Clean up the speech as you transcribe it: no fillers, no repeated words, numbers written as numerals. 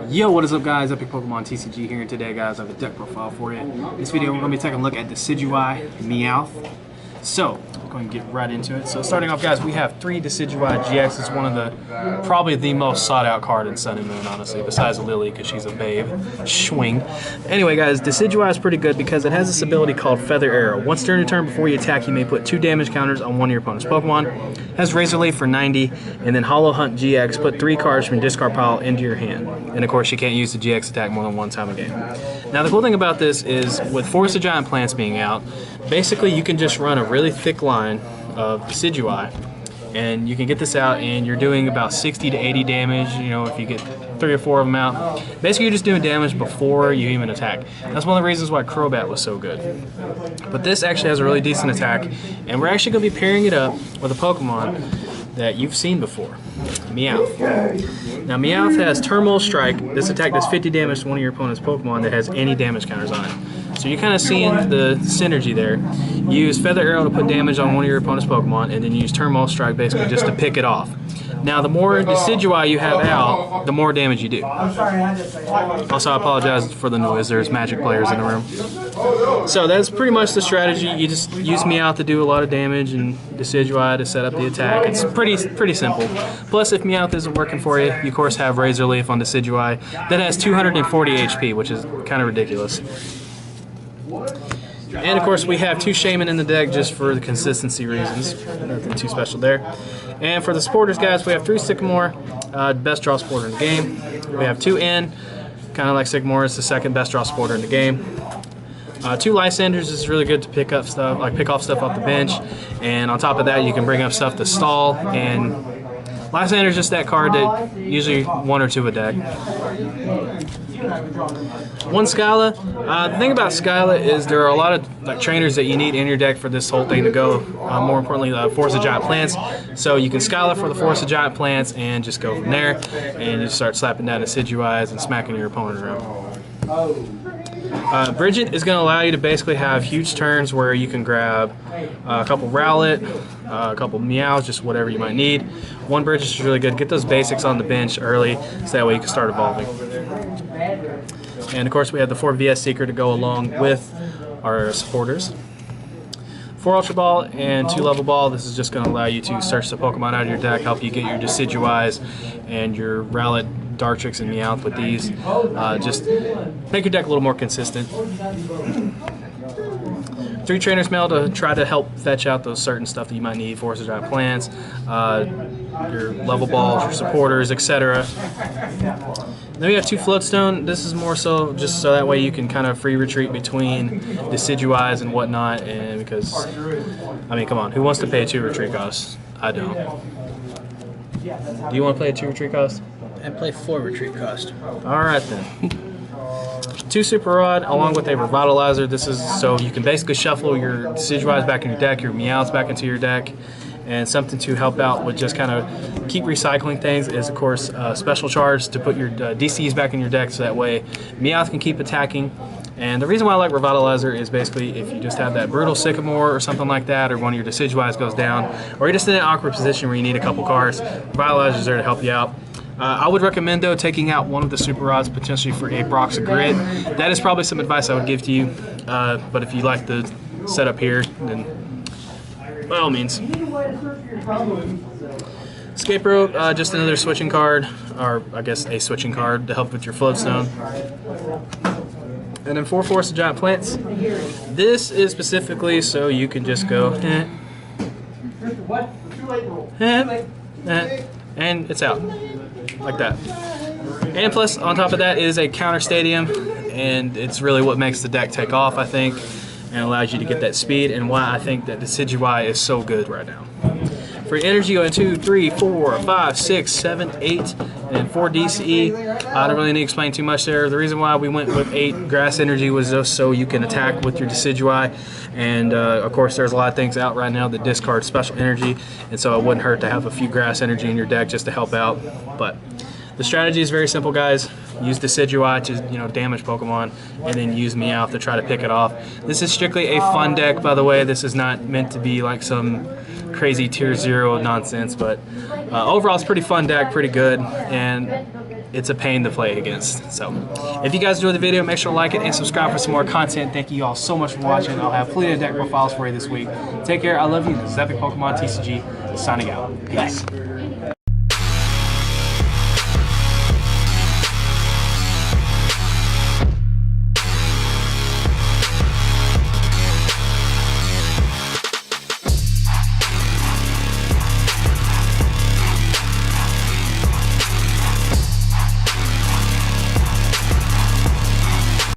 Yo, what is up guys? Epic Pokemon TCG here, and today guys I have a deck profile for you. In this video we're going to be taking a look at Decidueye Meowth. So, I'm going to get right into it. So starting off guys, we have 3 Decidueye GX. It's one of the, probably the most sought out card in Sun and Moon honestly, besides Lily because she's a babe. Swing. Anyway guys, Decidueye is pretty good because it has this ability called Feather Arrow. Once during your turn before you attack, you may put 2 damage counters on one of your opponent's Pokemon. It has Razor Leaf for 90, and then Hollow Hunt GX, put 3 cards from your discard pile into your hand. And of course you can't use the GX attack more than one time a game. Now the cool thing about this is with Forest of Giant Plants being out, basically you can just run a really thick line of Decidueye, and you can get this out and you're doing about 60 to 80 damage, you know, if you get 3 or 4 of them out. Basically you're just doing damage before you even attack. That's one of the reasons why Crobat was so good. But this actually has a really decent attack, and we're actually going to be pairing it up with a Pokemon that you've seen before, Meowth. Now Meowth has Turmoil Strike. This attack does 50 damage to one of your opponent's Pokemon that has any damage counters on it. So you're kind of seeing the synergy there. You use Feather Arrow to put damage on one of your opponent's Pokemon, and then you use Turmoil Strike basically just to pick it off. Now the more Decidueye you have out, the more damage you do. Also I apologize for the noise, there's Magic players in the room. So that's pretty much the strategy. You just use Meowth to do a lot of damage and Decidueye to set up the attack. It's pretty simple. Plus if Meowth isn't working for you, you of course have Razor Leaf on Decidueye that has 240 HP, which is kind of ridiculous. And of course we have 2 Shaymin in the deck just for the consistency reasons. Nothing too special there. And for the supporters guys, we have 3 Sycamore, best draw supporter in the game. We have 2 N, kind of like Sycamore, it's the second best draw supporter in the game. 2 Lysandres is really good to pick up stuff, like pick off stuff off the bench. And on top of that you can bring up stuff to stall, and Lysandre is just that card that usually 1 or 2 a deck. 1 Skyla. The thing about Skyla is there are a lot of like trainers that you need in your deck for this whole thing to go. More importantly, Forest of Giant Plants. So you can Skyla for the Forest of Giant Plants and just go from there, and you start slapping down Decidueyes and smacking your opponent around. Bridgette is going to allow you to basically have huge turns where you can grab a couple Rowlett, a couple Meowths, just whatever you might need. 1 Bridgette is really good. Get those basics on the bench early so that way you can start evolving. And of course we have the 4 VS Seeker to go along with our supporters. 4 Ultra Ball and 2 Level Ball. This is just going to allow you to search the Pokemon out of your deck, help you get your Decidueyes and your Rowlett, Dartix, and Meowth with these. Just make your deck a little more consistent. 3 Trainers Mail to try to help fetch out those certain stuff that you might need, Forest of Giant Plants, your Level Balls, your supporters, etc. Then we have 2 Floatstone. This is more so just so that way you can kind of free retreat between Decidueyes and whatnot, and because, I mean, come on, who wants to pay 2 retreat costs? I don't. Do you want to play a 2 retreat cost? I play 4 retreat cost. Alright then. 2 Super Rod along with a Revitalizer. This is so you can basically shuffle your Decidueyes back in your deck, your Meowths back into your deck. And something to help out with just kind of keep recycling things is of course special charge to put your DCs back in your deck so that way Meowth can keep attacking. And the reason why I like Revitalizer is basically if you just have that brutal Sycamore or something like that, or one of your Decidueyes goes down, or you're just in an awkward position where you need a couple cards, Revitalizer is there to help you out. I would recommend though taking out one of the Super Rods potentially for a Brox of Grit. That is probably some advice I would give to you, but if you like the setup here, then by all means. Escape Rope, just another switching card, or I guess a switching card to help with your Floatstone. And then 4 Forest of Giant Plants. This is specifically so you can just go and it's out like that. And plus on top of that is a counter stadium, and it's really what makes the deck take off, I think, and allows you to get that speed, and why I think that Decidueye is so good right now. For energy, go 2, 3, 4, 5, 6, 7, 8, and 4 DCE. I don't really need to explain too much there. The reason why we went with 8 grass energy was just so you can attack with your Decidueye, and of course there's a lot of things out right now that discard special energy, and so it wouldn't hurt to have a few grass energy in your deck just to help out. But the strategy is very simple, guys. Use Decidueye to damage Pokemon, and then use Meowth to try to pick it off. This is strictly a fun deck, by the way. This is not meant to be like some crazy tier 0 nonsense, but overall it's a pretty fun deck, pretty good, and it's a pain to play against. So if you guys enjoyed the video, make sure to like it and subscribe for some more content. Thank you all so much for watching. I'll have plenty of deck profiles for you this week. Take care. I love you. This is Epic Pokemon TCG signing out. Peace.